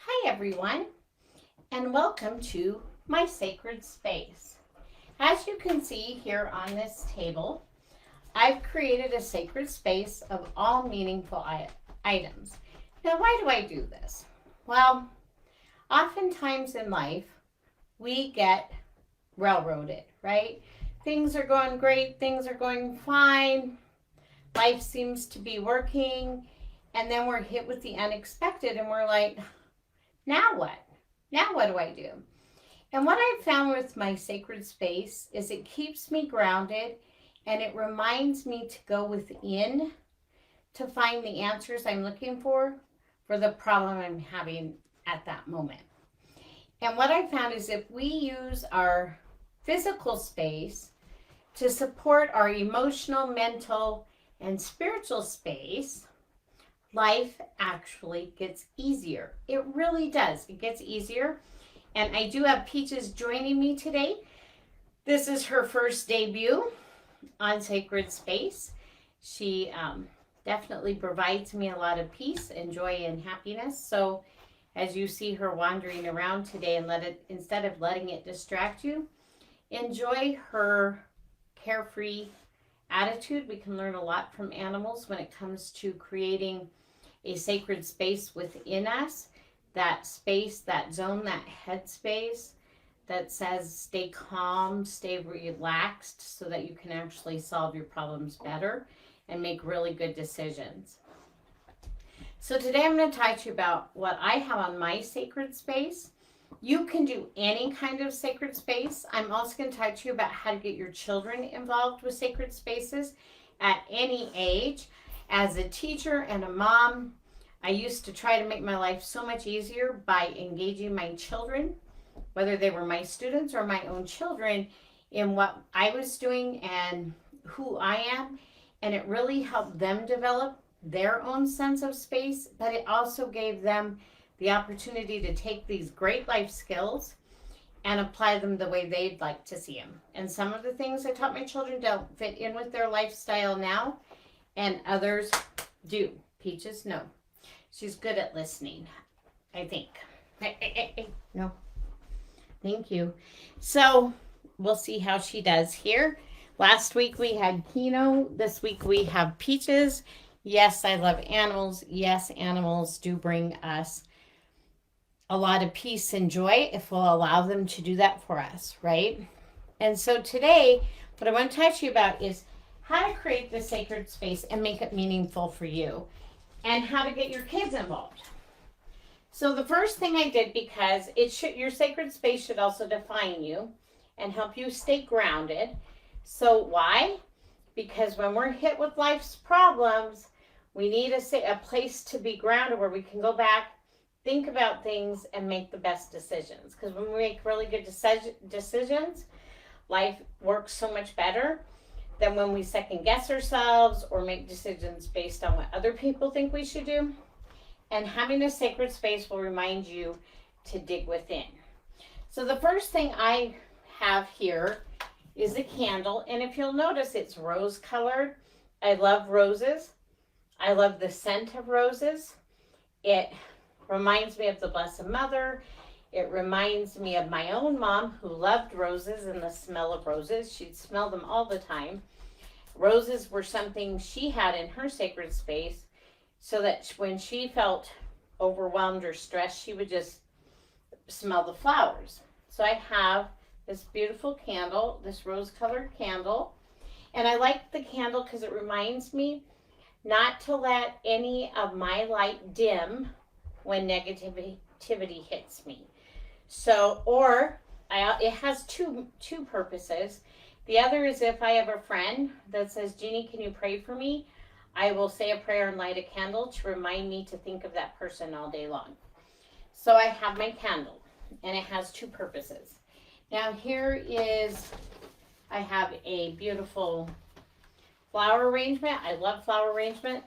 Hi everyone, and welcome to my sacred space. As you can see here on this table, I've created a sacred space of all meaningful items. Now, why do I do this? Well, oftentimes in life, we get railroaded, right? Things are going great, things are going fine, life seems to be working, and then we're hit with the unexpected, and we're like, now what? Now what do I do? And what I've found with my sacred space is it keeps me grounded and it reminds me to go within to find the answers I'm looking for the problem I'm having at that moment. And what I found is if we use our physical space to support our emotional, mental, and spiritual space, life actually gets easier. It really does. It gets easier. And I do have Peaches joining me today. This is her first debut on Sacred Space. She definitely provides me a lot of peace and joy and happiness. So as you see her wandering around today, and instead of letting it distract you, enjoy her carefree attitude. We can learn a lot from animals when it comes to creating a sacred space within us, that space, that zone, that head space that says stay calm, stay relaxed so that you can actually solve your problems better and make really good decisions. So today I'm going to talk to you about what I have on my sacred space. You can do any kind of sacred space. I'm also going to talk to you about how to get your children involved with sacred spaces at any age. As a teacher and a mom, I used to try to make my life so much easier by engaging my children, whether they were my students or my own children, in what I was doing and who I am. And it really helped them develop their own sense of space, but it also gave them the opportunity to take these great life skills and apply them the way they'd like to see them. And some of the things I taught my children don't fit in with their lifestyle now, and others do. Peaches, no. She's good at listening, I think. Hey. No. Thank you. So we'll see how she does here. Last week we had Kino. This week we have Peaches. Yes, I love animals. Yes, animals do bring us a lot of peace and joy if we'll allow them to do that for us, right? And so today, what I want to talk to you about is how to create this sacred space and make it meaningful for you, and how to get your kids involved. So the first thing I did, because your sacred space should also define you and help you stay grounded. So why? Because when we're hit with life's problems, we need a place to be grounded where we can go back, think about things, and make the best decisions. Because when we make really good decisions, life works so much better than when we second guess ourselves or make decisions based on what other people think we should do. And having a sacred space will remind you to dig within. So the first thing I have here is a candle. And if you'll notice, it's rose colored. I love roses. I love the scent of roses. It reminds me of the Blessed Mother. It reminds me of my own mom who loved roses and the smell of roses. She'd smell them all the time. Roses were something she had in her sacred space so that when she felt overwhelmed or stressed, she would just smell the flowers. So I have this beautiful candle, this rose-colored candle. And I like the candle because it reminds me not to let any of my light dim when negativity hits me. So, it has two purposes. The other is if I have a friend that says, Jeannie, can you pray for me? I will say a prayer and light a candle to remind me to think of that person all day long. So I have my candle, and it has two purposes. Now I have a beautiful flower arrangement. I love flower arrangement.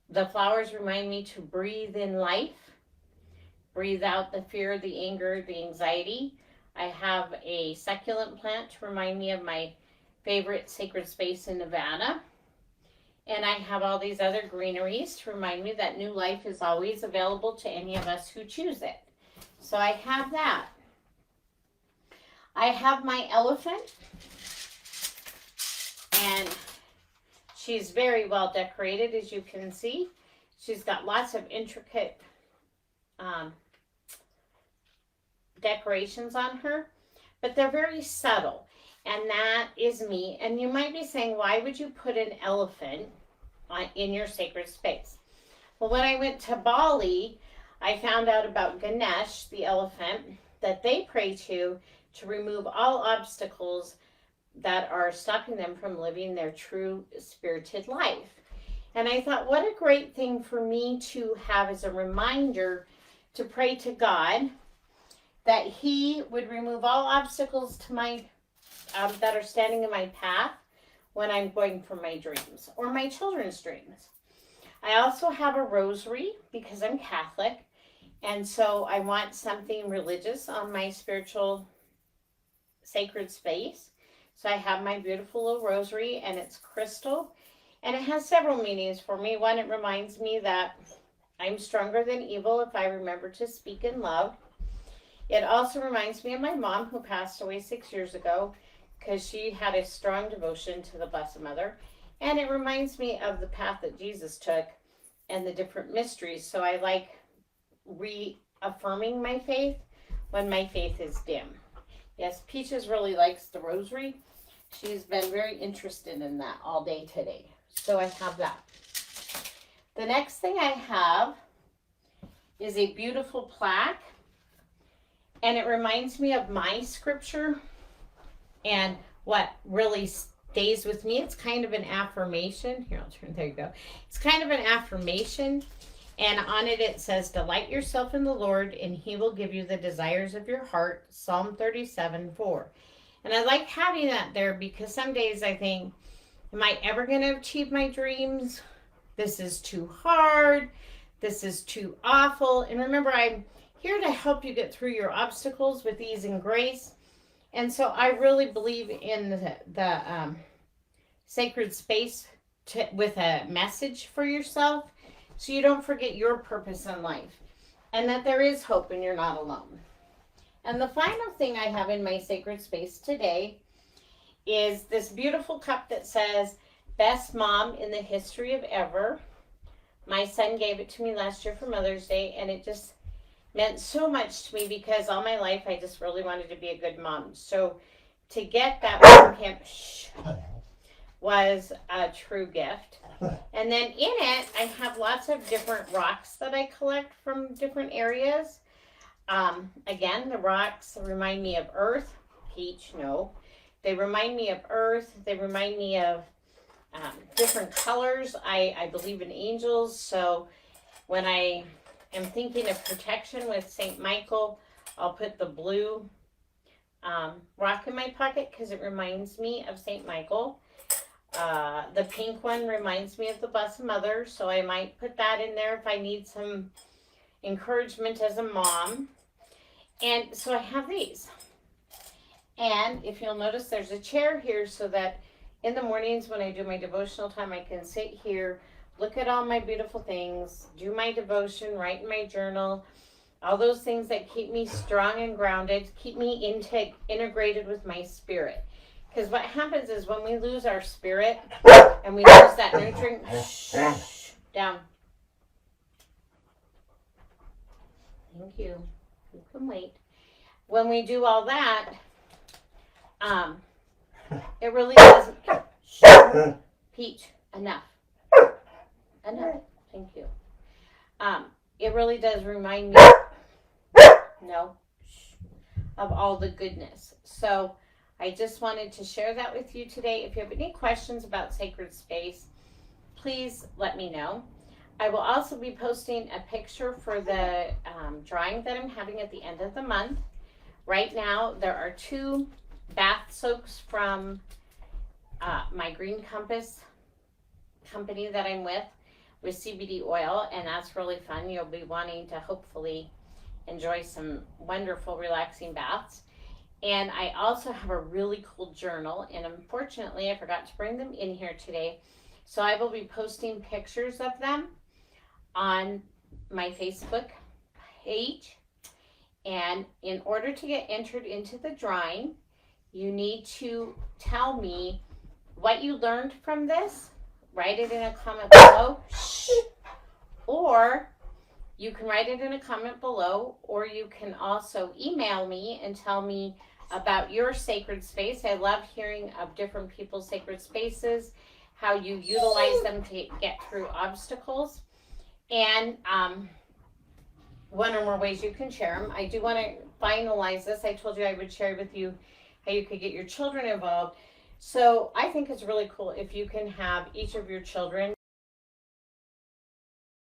The flowers remind me to breathe in life, breathe out the fear, the anger, the anxiety. I have a succulent plant to remind me of my favorite sacred space in Nevada. And I have all these other greeneries to remind me that new life is always available to any of us who choose it. So I have that. I have my elephant, and she's very well decorated, as you can see. She's got lots of intricate decorations on her, but they're very subtle, and that is me. And you might be saying, why would you put an elephant in your sacred space? Well, when I went to Bali, I found out about Ganesh, the elephant, that they pray to remove all obstacles that are stopping them from living their true spirited life. And I thought, what a great thing for me to have as a reminder to pray to God that He would remove all obstacles to my that are standing in my path when I'm going for my dreams or my children's dreams. I also have a rosary because I'm Catholic, and so I want something religious on my spiritual sacred space. So I have my beautiful little rosary, and it's crystal, and it has several meanings for me. One, it reminds me that I'm stronger than evil if I remember to speak in love. It also reminds me of my mom, who passed away 6 years ago, because she had a strong devotion to the Blessed Mother. And it reminds me of the path that Jesus took and the different mysteries. So I like reaffirming my faith when my faith is dim. Yes, Peaches really likes the rosary. She's been very interested in that all day today. So I have that. The next thing I have is a beautiful plaque. And it reminds me of my scripture and what really stays with me. It's kind of an affirmation. Here, I'll turn, there you go. It's kind of an affirmation. And on it says, delight yourself in the Lord, and He will give you the desires of your heart. Psalm 37:4. And I like having that there because some days I think, am I ever going to achieve my dreams? This is too hard. This is too awful. And remember, I'm here to help you get through your obstacles with ease and grace. And so I really believe in the sacred space with a message for yourself, so you don't forget your purpose in life, and that there is hope and you're not alone. And the final thing I have in my sacred space today is this beautiful cup that says, best mom in the history of ever. My son gave it to me last year for Mother's Day, and it just meant so much to me because all my life I just really wanted to be a good mom. So to get that from him was a true gift. And then in it, I have lots of different rocks that I collect from different areas. Again, the rocks remind me of earth. Peach, no. They remind me of earth. They remind me of different colors. I believe in angels. So when I am thinking of protection with St. Michael, I'll put the blue rock in my pocket because it reminds me of St. Michael. The pink one reminds me of the Blessed Mother, so I might put that in there if I need some encouragement as a mom. And so I have these. And if you'll notice, there's a chair here so that in the mornings when I do my devotional time, I can sit here, look at all my beautiful things, do my devotion, write in my journal, all those things that keep me strong and grounded, keep me integrated with my spirit. Because what happens is when we lose our spirit and we lose that nurturing, down. Thank you. You can wait. When we do all that, it really doesn't. Peach, enough. Enough. Thank you. It really does remind me, of all the goodness. So I just wanted to share that with you today. If you have any questions about sacred space, please let me know. I will also be posting a picture for the drawing that I'm having at the end of the month. Right now, there are 2 bath soaks from my Green Compass company that I'm with CBD oil, and that's really fun. You'll be wanting to hopefully enjoy some wonderful, relaxing baths. And I also have a really cool journal, and unfortunately, I forgot to bring them in here today. So I will be posting pictures of them on my Facebook page. And in order to get entered into the drawing, you need to tell me what you learned from this. Write it in a comment below. Or you can write it in a comment below, or you can also email me and tell me about your sacred space. I love hearing of different people's sacred spaces, how you utilize them to get through obstacles, and one or more ways you can share them. I do want to finalize this. I told you I would share with you how you could get your children involved. So I think it's really cool if you can have each of your children